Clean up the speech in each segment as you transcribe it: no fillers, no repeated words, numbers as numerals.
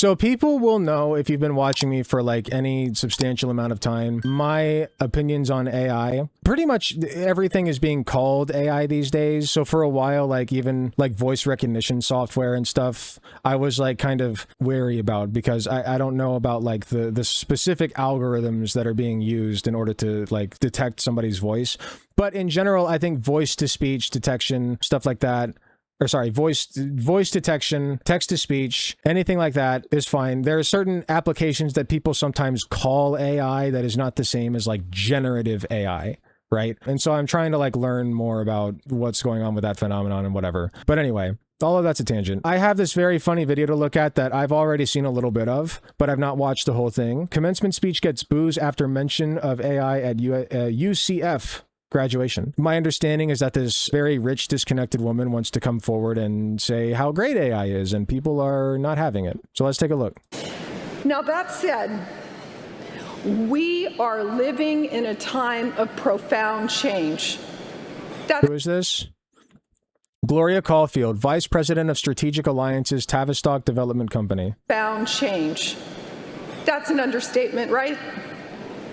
So people will know, if you've been watching me for like any substantial amount of time, my opinions on AI. Pretty much everything is being called AI these days. So for a while, like even like voice recognition software and stuff, I was like kind of wary about, because I don't know about like the specific algorithms that are being used in order to like detect somebody's voice. But in general, I think voice to speech detection, stuff like that, or sorry, voice detection, text to speech, anything like that is fine. There are certain applications that people sometimes call AI that is not the same as like generative AI, right? And so I'm trying to like learn more about what's going on with that phenomenon and whatever. But anyway, all of that's a tangent. I have this very funny video to look at that I've already seen a little bit of, but I've not watched the whole thing. Commencement speech gets boos after mention of AI at UCF graduation. My understanding is that this very rich, disconnected woman wants to come forward and say how great AI is, and people are not having it. So let's take a look. Now, that said, we are living in a time of profound change. Who is this? Gloria Caulfield, Vice President of Strategic Alliances, Tavistock Development Company. Profound change. That's an understatement, right?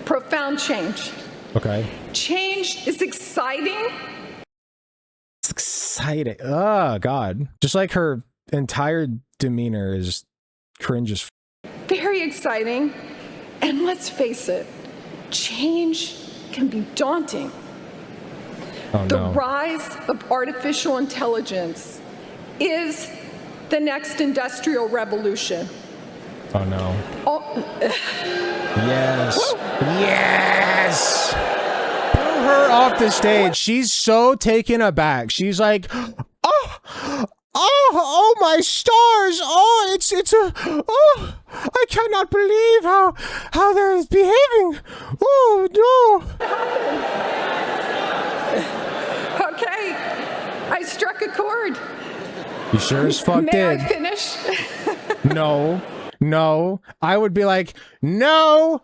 Profound change. Okay. Change is exciting. It's exciting. Oh, God. Just like her entire demeanor is cringe as Very exciting. And let's face it, change can be daunting. Oh, The no. rise of artificial intelligence is the next industrial revolution. Oh, no. Oh, Yes. Yes. Boo her off the stage. She's so taken aback. She's like, oh, my stars. Oh, it's I cannot believe how they're behaving. Oh, no. okay, I struck a chord. You sure as fuck May did. I finish? No. I would be like, no,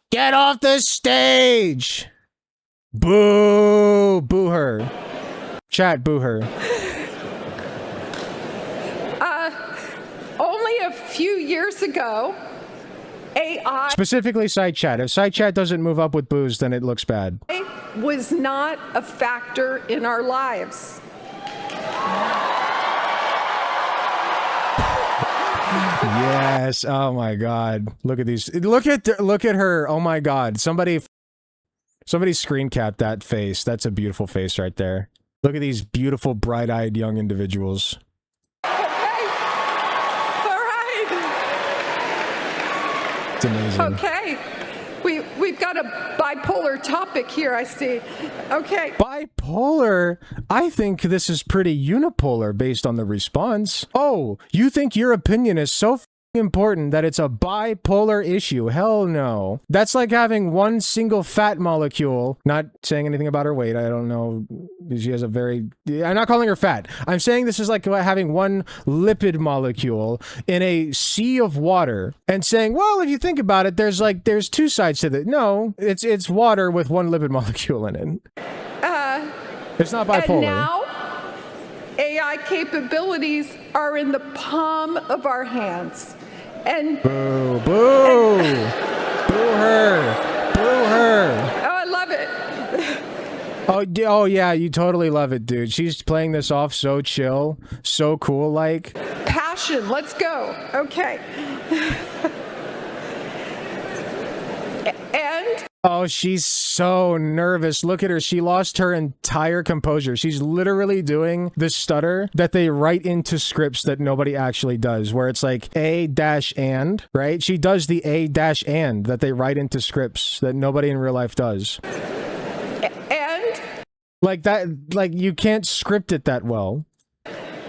get off the stage. Boo. Boo her. Chat, boo her. Only a few years ago, AI Specifically side chat. If side chat doesn't move up with boos, then it looks bad. was not a factor in our lives. Yes. Oh my God. Look at these. Look at her. Oh my God. Somebody screen capped that face. That's a beautiful face right there. Look at these beautiful, bright-eyed young individuals. Okay. All right. It's amazing. Okay. We've got a bipolar topic here, I see. Okay. Bipolar? I think this is pretty unipolar based on the response. Oh, you think your opinion is so important that it's a bipolar issue? Hell no. That's like having one single fat molecule. Not saying anything about her weight. I don't know. She has a very... I'm not calling her fat. I'm saying this is like having one lipid molecule in a sea of water and saying, well, if you think about it, there's two sides to it. No, it's water with one lipid molecule in it. It's not bipolar. And now, AI capabilities are in the palm of our hands. And boo, boo, boo her, boo her. oh, I love it. Oh yeah, you totally love it, dude. She's playing this off so chill, so cool, like. Passion, let's go. Okay. And oh, she's so nervous. Look at her. She lost her entire composure. She's literally doing the stutter that they write into scripts that nobody actually does, where it's like A-and, right? She does the A-and that they write into scripts that nobody in real life does. And Like that, like you can't script it that well.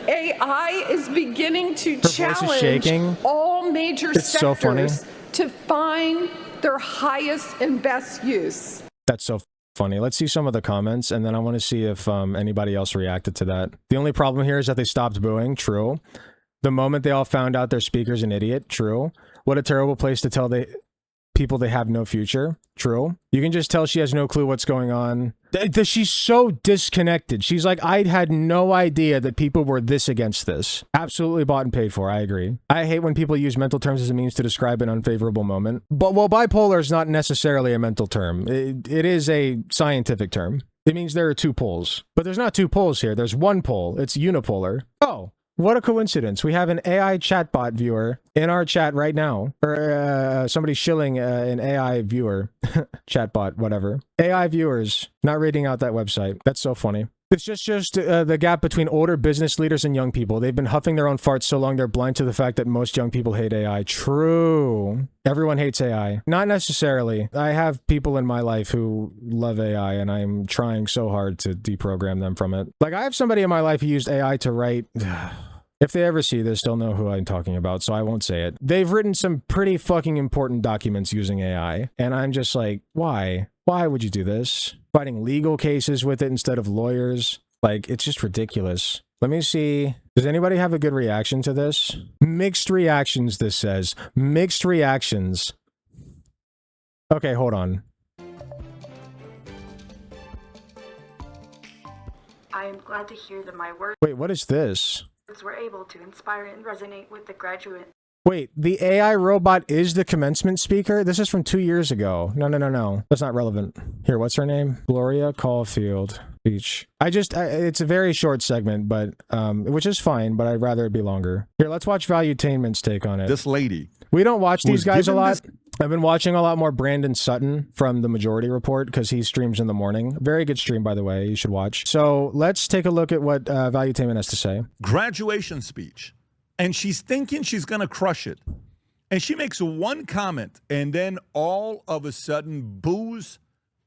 AI is beginning to Her voice is challenge shaking. all major It's so funny. sectors to find their highest and best use. That's so funny. Let's see some of the comments, and then I want to see if anybody else reacted to that. The only problem here is that they stopped booing. True. The moment they all found out their speaker's an idiot. True. What a terrible place to tell people they have no future. True. You can just tell she has no clue what's going on. She's so disconnected. She's like, I had no idea that people were this against this. Absolutely bought and paid for. I agree. I hate when people use mental terms as a means to describe an unfavorable moment. But well, bipolar is not necessarily a mental term. It is a scientific term. It means there are two poles. But there's not two poles here. There's one pole. It's unipolar. Oh. What a coincidence. We have an AI chatbot viewer in our chat right now. Or somebody shilling an AI viewer. Chatbot, whatever. AI viewers not reading out that website. That's so funny. It's just the gap between older business leaders and young people. They've been huffing their own farts so long they're blind to the fact that most young people hate AI. True. Everyone hates AI. Not necessarily. I have people in my life who love AI, and I'm trying so hard to deprogram them from it. Like, I have somebody in my life who used AI to write... If they ever see this, they'll know who I'm talking about, so I won't say it. They've written some pretty fucking important documents using AI, and I'm just like, why? Why would you do this? Fighting legal cases with it instead of lawyers? Like, it's just ridiculous. Let me see. Does anybody have a good reaction to this? Mixed reactions, this says. Mixed reactions. Okay, hold on. I am glad to hear that my words Wait, what is this? were able to inspire and resonate with the graduate. Wait, the AI robot is the commencement speaker? This is from 2 years ago. No. That's not relevant. Here, what's her name? Gloria Caulfield Beach. It's a very short segment, but, which is fine, but I'd rather it be longer. Here, let's watch Valuetainment's take on it. This lady. We don't watch these guys a lot. I've been watching a lot more Brandon Sutton from The Majority Report because he streams in the morning. Very good stream, by the way. You should watch. So let's take a look at what Valuetainment has to say. Graduation speech. And she's thinking she's going to crush it. And she makes one comment, and then all of a sudden, boos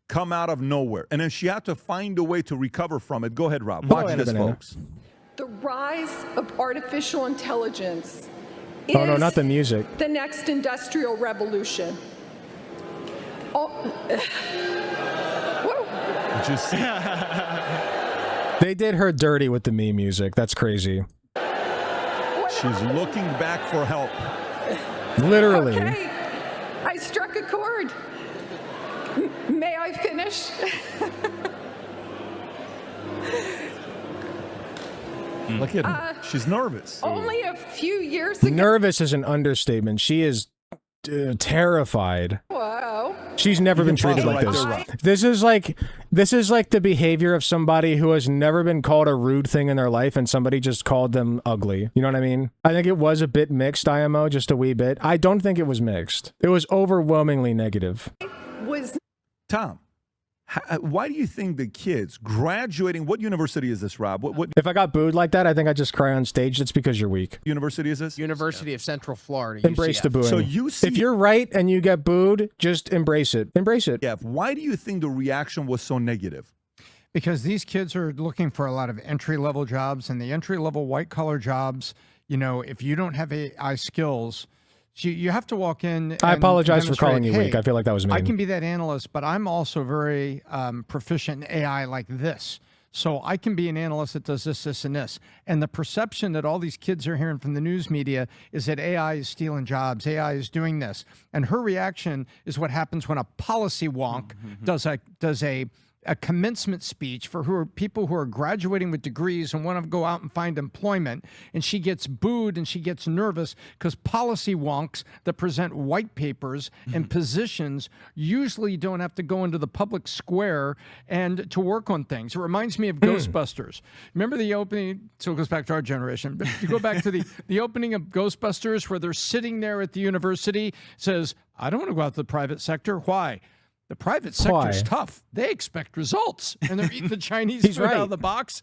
come out of nowhere. And then she had to find a way to recover from it. Go ahead, Rob. Watch this, folks. The rise of artificial intelligence is no, not the music. The next industrial revolution. Just They did her dirty with the meme music. That's crazy. She's looking back for help. Literally. Okay. I struck a chord. May I finish? Look at her. She's nervous. Only a few years ago. Nervous is an understatement. She is terrified. Wow. She's never been treated like this. This is like the behavior of somebody who has never been called a rude thing in their life and somebody just called them ugly. You know what I mean? I think it was a bit mixed, IMO, just a wee bit. I don't think it was mixed. It was overwhelmingly negative. Tom, why do you think the kids graduating, what university is this, Rob? What If I got booed like that, I think I'd just cry on stage. It's because you're weak. university is this? University of Central Florida. Embrace UCF. the booing. So you see, if you're right and you get booed, just embrace it. Embrace it. yeah, why do you think the reaction was so negative? Because these kids are looking for a lot of entry-level jobs, and the entry-level white-collar jobs, you know, if you don't have AI skills, you have to walk in and I apologize for calling you demonstrate, weak. I feel like that was mean. I can be that analyst, but I'm also very proficient in AI like this. So I can be an analyst that does this, this, and this. And the perception that all these kids are hearing from the news media is that AI is stealing jobs, AI is doing this. And her reaction is what happens when a policy wonk does a commencement speech for people who are graduating with degrees and want to go out and find employment, and she gets booed and she gets nervous because policy wonks that present white papers and positions usually don't have to go into the public square and to work on things. It reminds me of Ghostbusters. Remember the opening? So it goes back to our generation. But you go back to the opening of Ghostbusters where they're sitting there at the university, says, I don't want to go out to the private sector. Why? The private sector's tough. They expect results, and they're eating the Chinese food out of the box.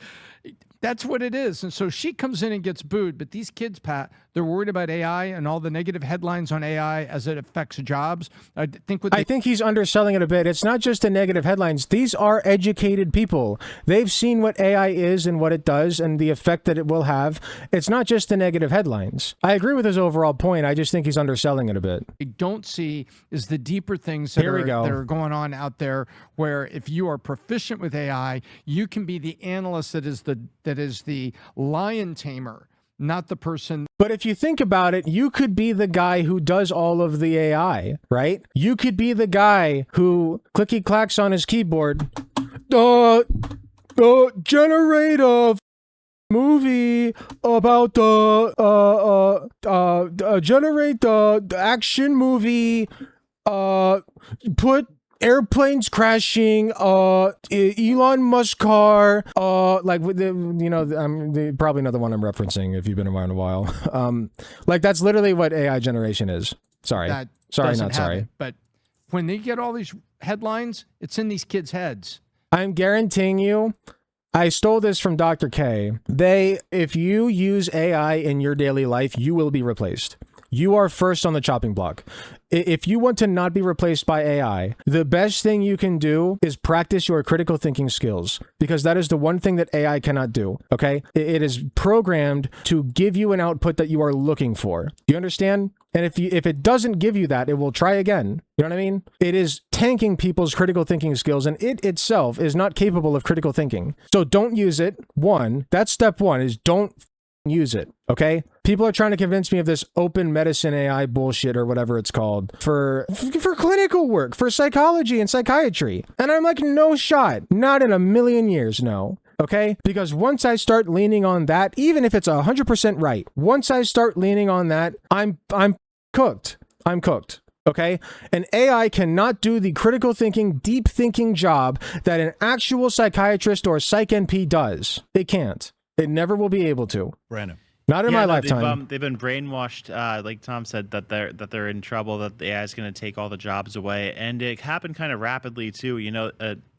That's what it is. And so she comes in and gets booed. But these kids, Pat, they're worried about AI and all the negative headlines on AI as it affects jobs. I think he's underselling it a bit. It's not just the negative headlines. These are educated people. They've seen what AI is and what it does and the effect that it will have. It's not just the negative headlines. I agree with his overall point. I just think he's underselling it a bit. I don't see is the deeper things that are going on out there, where if you are proficient with AI, you can be the analyst that is the lion tamer, not the person. But if you think about it, you could be the guy who does all of the AI, right? You could be the guy who clicky clacks on his keyboard. Generate a movie about generate the action movie. Put airplanes crashing, Elon Musk car, like with the, you know, probably know the one I'm referencing if you've been around a while. Like that's literally what AI generation is. Sorry, That sorry, doesn't not have sorry. it. But when they get all these headlines, it's in these kids' heads. I'm guaranteeing you. I stole this from Dr. K. If you use AI in your daily life, you will be replaced. You are first on the chopping block. If you want to not be replaced by AI, the best thing you can do is practice your critical thinking skills, because that is the one thing that AI cannot do, okay? It is programmed to give you an output that you are looking for. Do you understand? And if it doesn't give you that, it will try again. You know what I mean? It is tanking people's critical thinking skills, and it itself is not capable of critical thinking. So don't use it. That's step one, is don't use it, okay? People are trying to convince me of this open medicine AI bullshit or whatever it's called for clinical work, for psychology and psychiatry. And I'm like, no shot. Not in a million years, no. Okay? Because once I start leaning on that, even if it's 100% right, once I start leaning on that, I'm cooked. I'm cooked. Okay? An AI cannot do the critical thinking, deep thinking job that an actual psychiatrist or psych NP does. It can't. It never will be able to. Brandon. Not in my lifetime. They've been brainwashed, like Tom said, that they're in trouble, that the AI is going to take all the jobs away, and it happened kind of rapidly too. You know,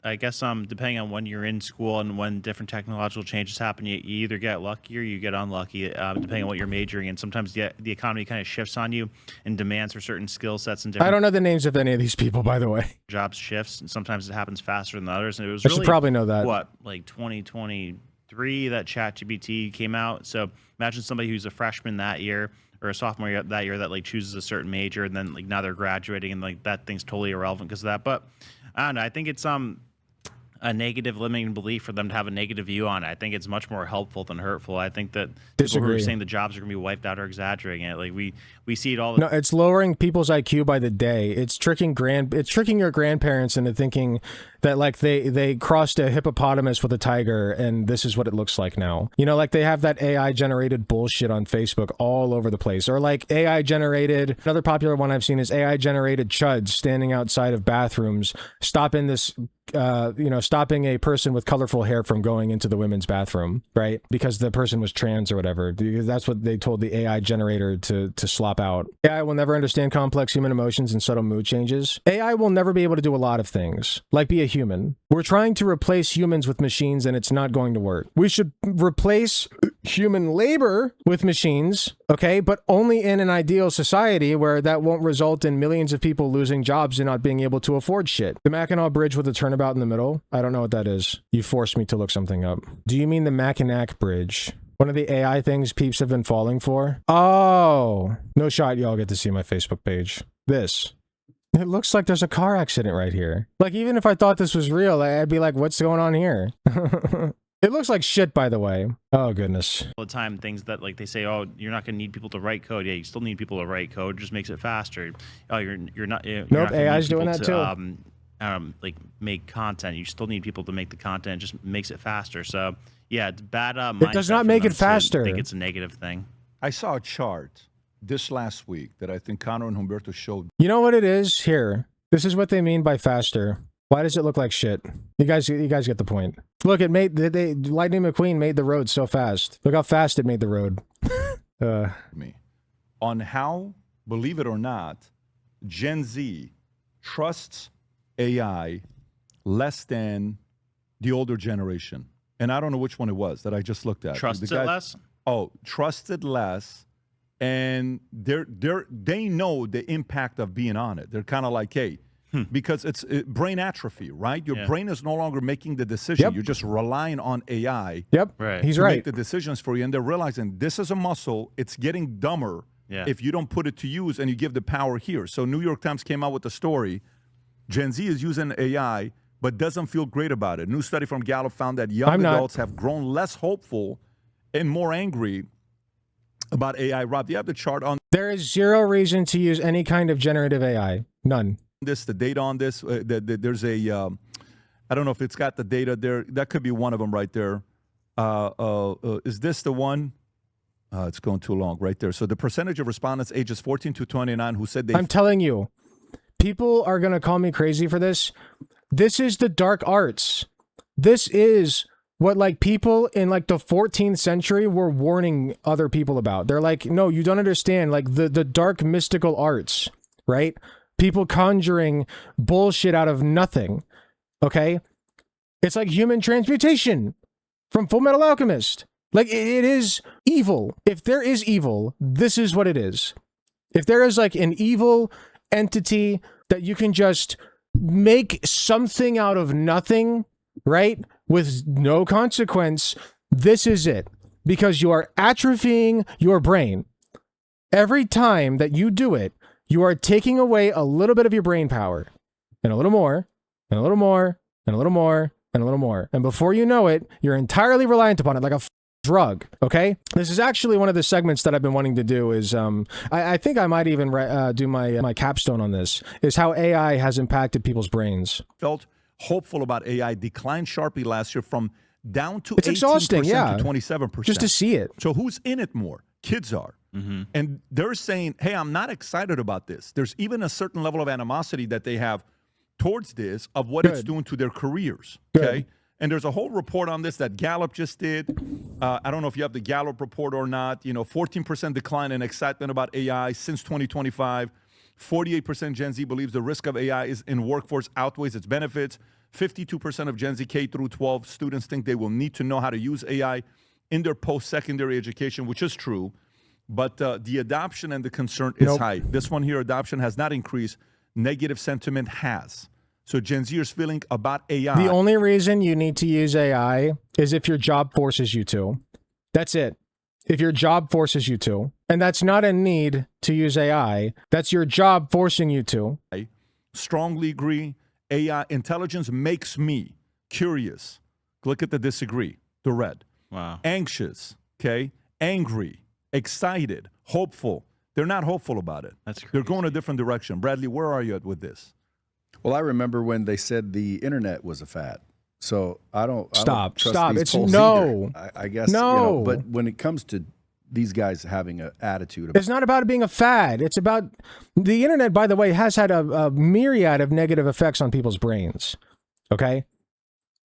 I guess depending on when you're in school and when different technological changes happen, you either get lucky or you get unlucky, depending on what you're majoring in. Sometimes the economy kind of shifts on you and demands for certain skill sets and different. I don't know the names of any of these people, by the way. Jobs shifts, and sometimes it happens faster than others. And it was I should probably know that. What, like 2023 that ChatGPT came out. So imagine somebody who's a freshman that year or a sophomore that year that like chooses a certain major, and then like now they're graduating and like that thing's totally irrelevant because of that. But I don't know. I think it's a negative limiting belief for them to have a negative view on it. I think it's much more helpful than hurtful. I think that people who are saying the jobs are going to be wiped out are exaggerating it. Like we see it all. No, it's lowering people's IQ by the day. It's tricking your grandparents into thinking that like they crossed a hippopotamus with a tiger and this is what it looks like now. You know, like they have that AI generated bullshit on Facebook all over the place, or like AI generated. Another popular one I've seen is AI generated chuds standing outside of bathrooms, stopping a person with colorful hair from going into the women's bathroom, right? Because the person was trans or whatever. That's what they told the AI generator to slop out. AI will never understand complex human emotions and subtle mood changes. AI will never be able to do a lot of things, like be a human. We're trying to replace humans with machines, and it's not going to work. We should replace human labor with machines, okay? But only in an ideal society where that won't result in millions of people losing jobs and not being able to afford shit. The Mackinac Bridge with a turnabout in the middle? I don't know what that is. You forced me to look something up. Do you mean the Mackinac Bridge? One of the AI things peeps have been falling for? Oh, no shot y'all get to see my Facebook page. This. It looks like there's a car accident right here. Like, even if I thought this was real, I'd be like, what's going on here? It looks like shit, by the way. Oh, goodness. All the time, things that like they say, oh, you're not going to need people to write code. Yeah, you still need people to write code. It just makes it faster. Oh, you're not. Nope, AI's doing that too. Like make content. You still need people to make the content. It just makes it faster. So yeah, it's bad. It does not make it faster. I think it's a negative thing. I saw a chart this last week that I think Connor and Humberto showed. You know what it is? Here. This is what they mean by faster. Why does it look like shit? You guys get the point. Look, Lightning McQueen made the road so fast. Look how fast it made the road. Me. On how, believe it or not, Gen Z trusts AI less than the older generation. And I don't know which one it was that I just looked at. Trusts it less? Oh, trusted less. And they know the impact of being on it. They're kind of like, hey, because it's brain atrophy, right? Your brain is no longer making the decision. Yep. You're just relying on AI. Yep, right. He's to right. make the decisions for you. And they're realizing this is a muscle. It's getting dumber if you don't put it to use and you give the power here. So New York Times came out with a story. Gen Z is using AI, but doesn't feel great about it. A new study from Gallup found that young adults have grown less hopeful and more angry about AI. Rob, do you have the chart on There is zero reason to use any kind of generative AI. None. this, the data on this? There's a, I don't know if it's got the data there. That could be one of them right there. Is this the one? It's going too long right there. So the percentage of respondents ages 14 to 29 who said they... I'm telling you, people are going to call me crazy for this. This is the dark arts. This is what like people in like the 14th century were warning other people about. They're like, no, you don't understand. Like the dark mystical arts, right? People conjuring bullshit out of nothing. Okay? It's like human transmutation from Full Metal Alchemist. Like it is evil. If there is evil, this is what it is. If there is like an evil entity that you can just make something out of nothing, right? With no consequence, this is it. Because you are atrophying your brain. Every time that you do it, you are taking away a little bit of your brain power. And a little more, and a little more, and a little more, and a little more. And before you know it, you're entirely reliant upon it like a drug. Okay, this is actually one of the segments that I've been wanting to do. Is I think I might even do my capstone on this. Is how AI has impacted people's brains. felt hopeful about AI declined sharply last year from down to It's 18% exhausting, yeah. to 27%. Just to see it. So who's in it more? Kids are. Mm-hmm. And they're saying, hey, I'm not excited about this. There's even a certain level of animosity that they have towards this of what it's Good. doing to their careers. Good. Okay. And there's a whole report on this that Gallup just did. I don't know if you have the Gallup report or not. 14% decline in excitement about AI since 2025. 48% Gen Z believes the risk of AI is in workforce outweighs its benefits. 52% of Gen Z K through 12 students think they will need to know how to use AI in their post-secondary education, which is true. But the adoption and the concern is high. This one here, adoption has not increased. Negative sentiment has. So Gen Zers feeling about AI. The only reason you need to use AI is if your job forces you to. That's it. If your job forces you to. And that's not a need to use AI. That's your job forcing you to. I strongly agree. AI intelligence makes me curious. Look at the disagree, the red. Wow. Anxious, okay? Angry, excited, hopeful. They're not hopeful about it. That's crazy. They're going a different direction. Bradley, where are you at with this? Well, I remember when they said the internet was a fad. So I don't Stop. trust Stop. these It's polls no. either. I guess No. but when it comes to these guys having an attitude about It's not about it being a fad. It's about the internet, by the way, has had a myriad of negative effects on people's brains. Okay?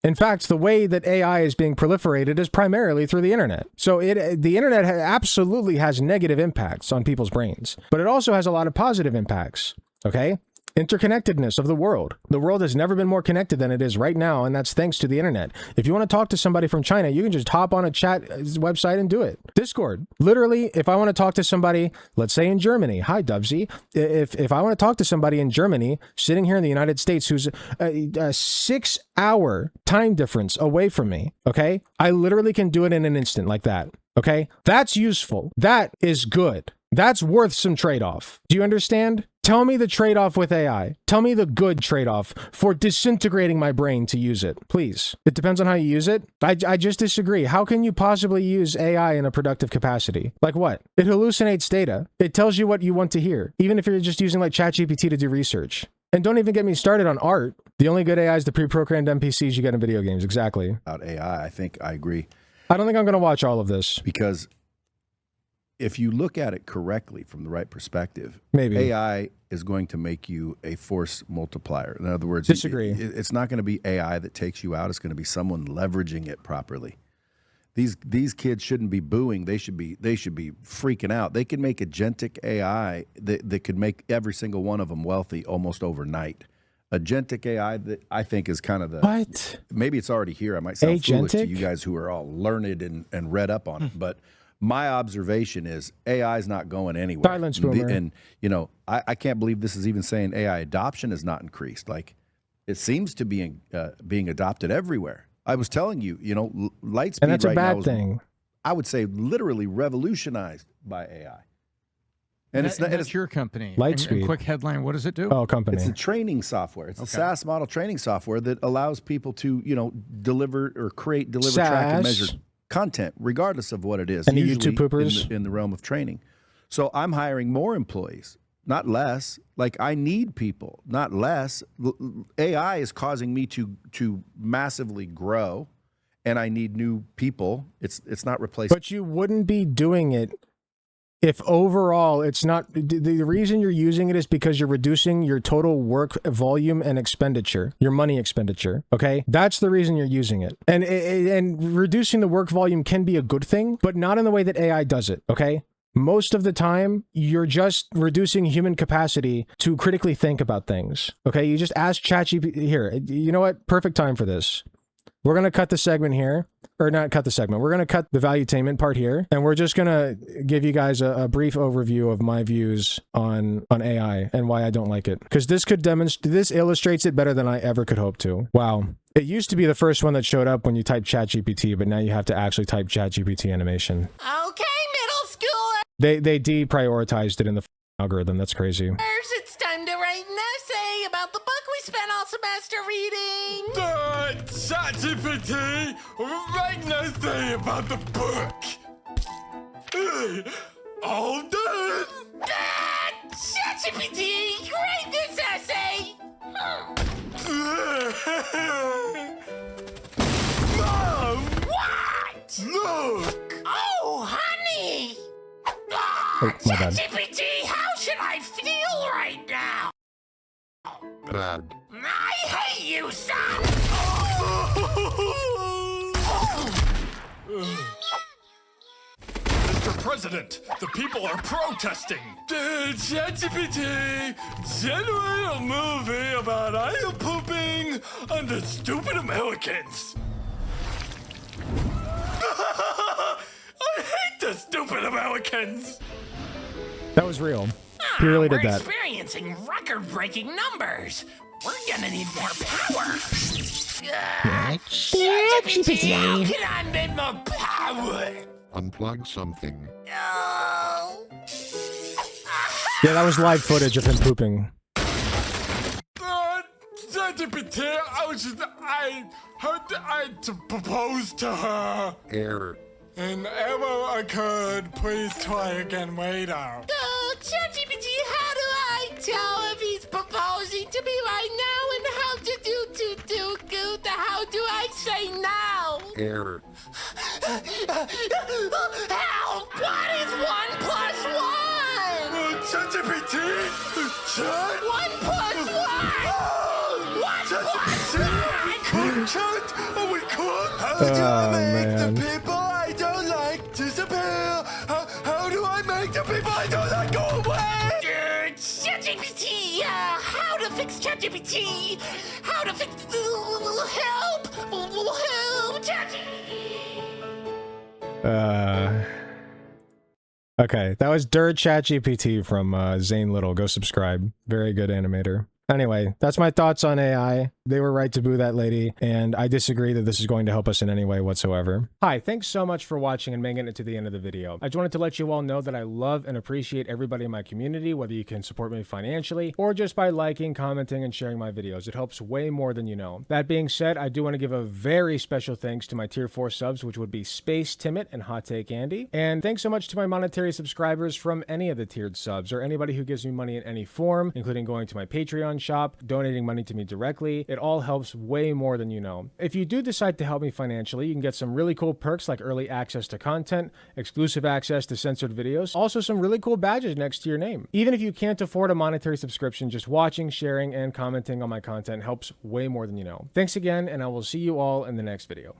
In fact, the way that AI is being proliferated is primarily through the internet. So the internet absolutely has negative impacts on people's brains, but it also has a lot of positive impacts. Okay? Interconnectedness of the world. The world has never been more connected than it is right now, and that's thanks to the internet. If you want to talk to somebody from China, you can just hop on a chat website and do it. Discord. Literally, if I want to talk to somebody, let's say in Germany, hi Dubsy, if I want to talk to somebody in Germany, sitting here in the United States, who's a 6-hour time difference away from me, okay? I literally can do it in an instant like that, okay? That's useful. That is good. That's worth some trade-off. Do you understand? Tell me the trade-off with AI. Tell me the good trade-off for disintegrating my brain to use it, please. It depends on how you use it. I just disagree. How can you possibly use AI in a productive capacity? Like what? It hallucinates data. It tells you what you want to hear, even if you're just using like ChatGPT to do research. And don't even get me started on art. The only good AI is the pre-programmed NPCs you get in video games. Exactly. about AI. I think I agree. I don't think I'm going to watch all of this. Because if you look at it correctly from the right perspective, Maybe. AI is going to make you a force multiplier. In other words, Disagree. It's not going to be AI that takes you out. It's going to be someone leveraging it properly. These kids shouldn't be booing. They should be freaking out. They can make agentic AI that could make every single one of them wealthy almost overnight. Agentic AI that I think is kind of the What? Maybe it's already here. I might sound foolish to Agentic? you guys who are all learned and read up on it, but my observation is AI is not going anywhere. Silence, boomer. And I can't believe this is even saying AI adoption has not increased. Like it seems to be being adopted everywhere. I was telling you, light speed And that's a right now bad is, thing. I would say, literally revolutionized by AI. And it's not. That's your company. Lightspeed. And quick headline: what does it do? Oh, company. It's a training software. It's a SaaS model training software that allows people to, deliver, track, and measure content, regardless of what it is. Any usually YouTube poopers? in the realm of training. So I'm hiring more employees, not less. Like, I need people, not less. AI is causing me to massively grow, and I need new people. It's not replacing. But you wouldn't be doing it if overall it's not. The reason you're using it is because you're reducing your total work volume and expenditure, your money expenditure. Okay, that's the reason you're using it. And reducing the work volume can be a good thing, but not in the way that AI does it. Okay. Most of the time, you're just reducing human capacity to critically think about things. Okay, you just ask ChatGPT. Here, you know what? Perfect time for this. We're going to cut the segment here, or not cut the segment. We're going to cut the valuetainment part here, and we're just going to give you guys a brief overview of my views on AI and why I don't like it. Because this illustrates it better than I ever could hope to. Wow. It used to be the first one that showed up when you type ChatGPT, but now you have to actually type ChatGPT animation. Okay, middle schooler. They deprioritized it in the algorithm. That's crazy. It's time to write an essay about the book we spent all semester reading. ChatGPT, write an essay about the book. All done. ChatGPT, write this essay. Mom, What? look. Oh, honey. Oh, my bad. ChatGPT, how should I feel right now? Bad. I hate you, son. Mr. President, the people are protesting. Did ChatGPT generate a movie about I am pooping on the stupid Americans? I hate the stupid Americans. That was real. He really did We're that. experiencing record-breaking numbers. We're gonna need more power. ChatGPT, how can I need more power? Unplug something. Oh. Yeah, that was live footage of him pooping. ChatGPT, I heard to propose to her. Error. And ever I could, please try again later. ChatGPT, how do I tell if he's proposing to me right now? And how to how do I say now? Error. Help! What is 1 plus 1? ChatGPT, chat. 1 plus 1. 1 plus 1. Chat. Oh, we could. How do I make the people I don't like disappear? How do I make the people I don't like go away? ChatGPT, how to fix ChatGPT? How to fix help? Help, Okay, that was Dirt ChatGPT from Zane Little. Go subscribe. Very good animator. Anyway, that's my thoughts on AI. They were right to boo that lady, and I disagree that this is going to help us in any way whatsoever. Hi, thanks so much for watching and making it to the end of the video. I just wanted to let you all know that I love and appreciate everybody in my community, whether you can support me financially or just by liking, commenting, and sharing my videos. It helps way more than you know. That being said, I do want to give a very special thanks to my tier 4 subs, which would be Space Timid and Hot Take Andy. And thanks so much to my monetary subscribers from any of the tiered subs, or anybody who gives me money in any form, including going to my Patreon shop, donating money to me directly. It all helps way more than you know. If you do decide to help me financially, you can get some really cool perks like early access to content, exclusive access to censored videos, also some really cool badges next to your name. Even if you can't afford a monetary subscription, just watching, sharing, and commenting on my content helps way more than you know. Thanks again, and I will see you all in the next video.